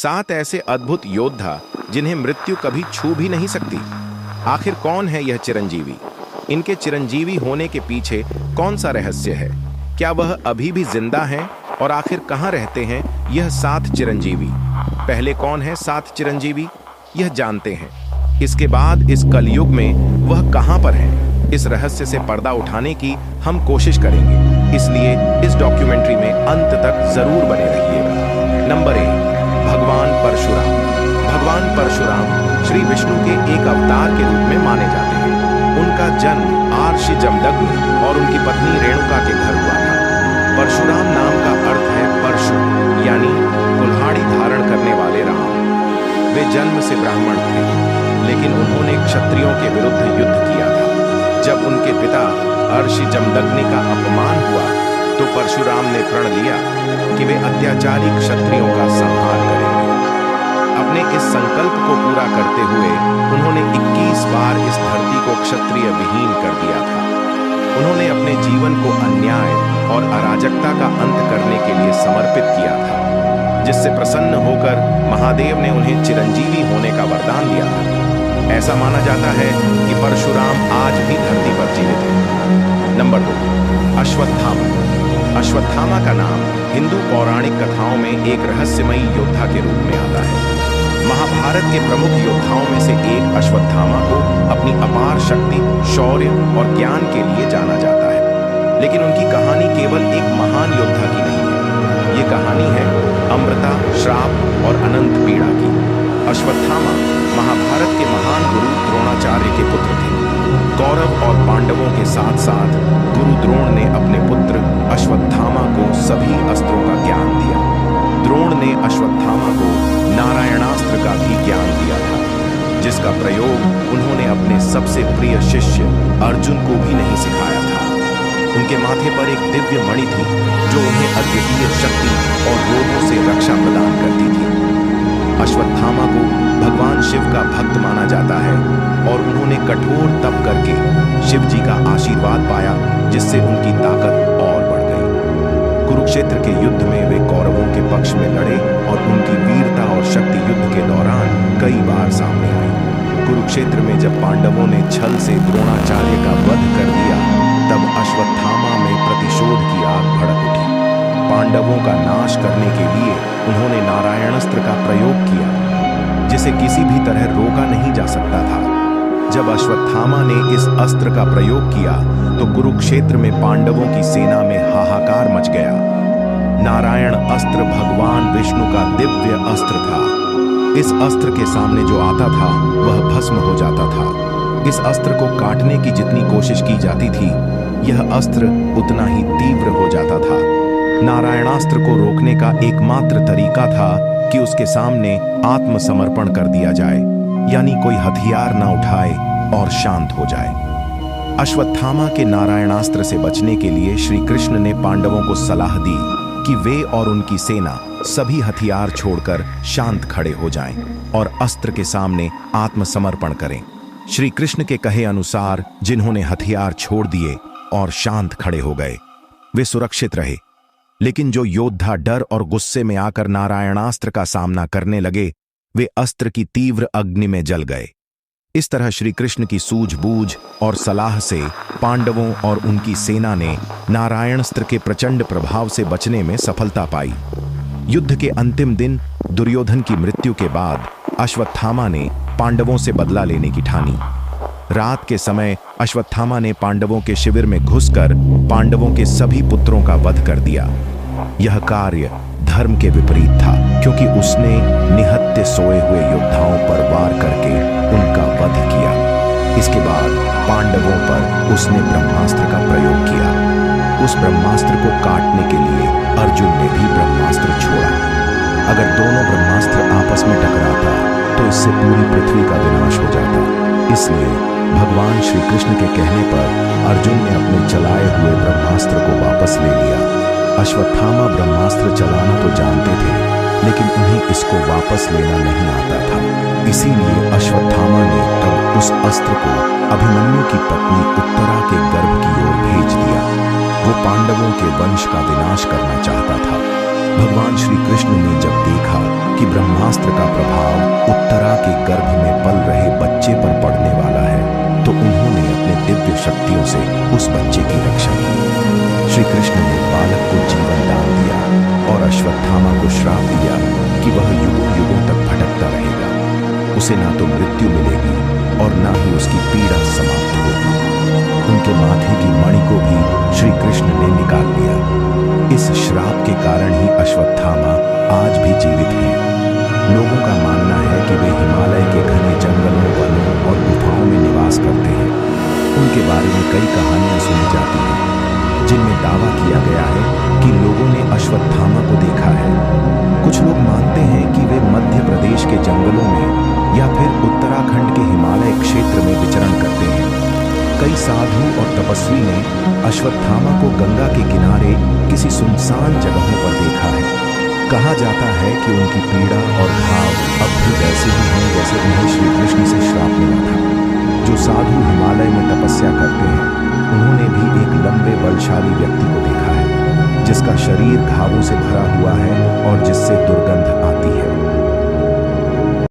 7 ऐसे अद्भुत योद्धा जिन्हें मृत्यु कभी छू भी नहीं सकती। आखिर कौन है यह चिरंजीवी? इनके चिरंजीवी होने के पीछे कौन सा रहस्य है? क्या वह अभी भी जिंदा हैं? और आखिर कहाँ रहते हैं यह 7 चिरंजीवी? पहले कौन है 7 चिरंजीवी, यह जानते हैं। इसके बाद इस कलयुग में वह कहाँ पर हैं? इस रहस्य से पर्दा उठाने की हम कोशिश करेंगे, इसलिए इस डॉक्यूमेंट्री में अंत तक जरूर बने रहिएगा। नंबर 1, भगवान परशुराम। भगवान परशुराम श्री विष्णु के एक अवतार के रूप में माने जाते हैं। उनका जन्म आर्षि जमदग्नि और उनकी पत्नी रेणुका के घर हुआ था। परशुराम नाम का अर्थ है परशु, यानी कुल्हाड़ी धारण करने वाले राम। वे जन्म से ब्राह्मण थे, लेकिन उन्होंने क्षत्रियों के विरुद्ध युद्ध किया था। जब उनके पिता अर्षि जमदग्नि का अपमान हुआ तो परशुराम ने प्रण लिया कि वे अत्याचारी क्षत्रियों का संहार करेंगे। अपने इस संकल्प को पूरा करते हुए उन्होंने 21 बार इस धरती को क्षत्रिय विहीन कर दिया था। उन्होंने अपने जीवन को अन्याय और अराजकता का अंत करने के लिए समर्पित किया था, जिससे प्रसन्न होकर महादेव ने उन्हें चिरंजीवी होने का वरदान दिया था। ऐसा माना जाता है कि परशुराम आज भी धरती पर जीवित है। नंबर 2, अश्वत्थामा। अश्वत्थामा का नाम हिंदू पौराणिक कथाओं में एक रहस्यमयी योद्धा के रूप में आता है। महाभारत के प्रमुख योद्धाओं में से एक अश्वत्थामा को अपनी अपार शक्ति, शौर्य और ज्ञान के लिए जाना जाता है। लेकिन उनकी कहानी केवल एक महान योद्धा की नहीं है। ये कहानी है अमृता, श्राप और अनंत पीड़ा की। अश्वत्थामा महाभारत के महान गुरु द्रोणाचार्य के पुत्र थे। कौरव और पांडवों के साथ साथ गुरु द्रोण ने अपने पुत्र अश्वत्थामा को सभी अस्त्रों का ज्ञान दिया। द्रोण ने अश्वत्थामा को नारायणास्त्र का भी ज्ञान दिया था, जिसका प्रयोग उन्होंने अपने सबसे प्रिय शिष्य अर्जुन को भी नहीं सिखाया था। उनके माथे पर एक दिव्य मणि थी जो उन्हें अद्वितीय शक्ति और रोगों से रक्षा प्रदान करती थी। अश्वत्थामा को भगवान शिव का भक्त माना जाता है और उन्होंने कठोर तप करके शिव जी का आशीर्वाद पाया, जिससे उनकी ताकत और बढ़ गई। कुरुक्षेत्र के युद्ध में वे कौरवों के पक्ष में लड़े और उनकी वीरता और शक्ति युद्ध के दौरान कई बार सामने आई। कुरुक्षेत्र में जब पांडवों ने छल से द्रोणाचार्य का वध कर दिया, तब अश्वत्थामा में प्रतिशोध की आग भड़क उठी। पांडवों का नाश करने के लिए उन्होंने नारायणास्त्र का प्रयोग किया, जिसे किसी भी तरह रोका नहीं जा सकता था। जब अश्वत्थामा ने इस अस्त्र का प्रयोग किया तो कुरुक्षेत्र में पांडवों की सेना में हाहाकार मच गया। नारायण अस्त्र भगवान विष्णु का दिव्य अस्त्र था। इस अस्त्र के सामने जो आता था वह भस्म हो जाता था। इस अस्त्र को काटने की जितनी कोशिश की जाती थी, यह अस्त्र उतना ही तीव्र हो जाता था। नारायणास्त्र को रोकने का एकमात्र तरीका था कि उसके सामने आत्मसमर्पण कर दिया जाए, यानी कोई हथियार ना उठाए और शांत हो जाए। अश्वत्थामा के नारायणास्त्र से बचने के लिए श्री कृष्ण ने पांडवों को सलाह दी कि वे और उनकी सेना सभी हथियार छोड़कर शांत खड़े हो जाएं और अस्त्र के सामने आत्मसमर्पण करें। श्री कृष्ण के कहे अनुसार जिन्होंने हथियार छोड़ दिए और शांत खड़े हो गए, वे सुरक्षित रहे। लेकिन जो योद्धा डर और गुस्से में आकर नारायणास्त्र का सामना करने लगे, वे अस्त्र की तीव्र अग्नि में जल गए। इस तरह श्री कृष्ण की सूझबूझ और सलाह से पांडवों और उनकी सेना ने नारायणास्त्र के प्रचंड प्रभाव से बचने में सफलता पाई। युद्ध के अंतिम दिन दुर्योधन की मृत्यु के बाद अश्वत्थामा ने पांडवों से बदला लेने की ठानी। रात के समय अश्वत्थामा ने पांडवों के शिविर में घुसकर पांडवों के सभी पुत्रों का वध कर दिया। यह कार्य धर्म के विपरीत था, क्योंकि उसने निहत्थे सोए हुए योद्धाओं पर वार करके उनका वध किया। इसके बाद पांडवों पर उसने ब्रह्मास्त्र का प्रयोग किया। उस ब्रह्मास्त्र को काटने के लिए अर्जुन ने भी ब्रह्मास्त्र छोड़ा। अगर दोनों ब्रह्मास्त्र आपस में टकराता तो इससे पूरी पृथ्वी का विनाश हो जाता। इसलिए भगवान श्री कृष्ण के कहने पर अर्जुन ने अपने चलाए हुए ब्रह्मास्त्र को वापस ले लिया। अश्वत्थामा ब्रह्मास्त्र चलाना तो जानते थे, लेकिन उन्हें इसको वापस लेना नहीं आता था। इसीलिए अश्वत्थामा ने तब उस अस्त्र को अभिमन्यु की पत्नी उत्तरा के गर्भ की ओर भेज दिया। वो पांडवों के वंश का विनाश करना चाहता था। भगवान श्री कृष्ण ने जब देखा कि ब्रह्मास्त्र का प्रभाव उत्तरा के गर्भ में पल रहे बच्चे पर पड़ने वाला है, तो उन्होंने अपने दिव्य शक्तियों से उस बच्चे की रक्षा की। श्री कृष्ण ने बालक को जीवन दान दिया और अश्वत्थामा को श्राप दिया कि वह युगों युगों तक भटकता रहेगा। उसे ना तो मृत्यु मिलेगी और ना ही उसकी पीड़ा समाप्त होगी। उनके माथे की मणि को भी श्री कृष्ण ने निकाल लिया। इस श्राप के कारण ही अश्वत्थामा आज भी जीवित हैं। लोगों का मानना है कि वे हिमालय के घने जंगलों, वनों और गुफाओं में निवास करते हैं। उनके बारे में कई कहानियां सुनी जाती हैं, जिनमें दावा किया गया है कि लोगों ने अश्वत्थामा को देखा है। कुछ लोग मानते हैं कि वे मध्य प्रदेश के जंगलों में या फिर उत्तराखंड के हिमालय क्षेत्र में विचरण करते हैं। कई साधु और तपस्वी ने अश्वत्थामा को गंगा के किनारे किसी सुनसान जगहों पर देखा है। कहा जाता है कि उनकी पीड़ा और घाव अब भी वैसे ही हैं जैसे उन्हें श्री कृष्ण से श्राप मिला था। जो साधु हिमालय में तपस्या करते हैं, उन्होंने भी एक लंबे बलशाली व्यक्ति को देखा है, जिसका शरीर घावों से भरा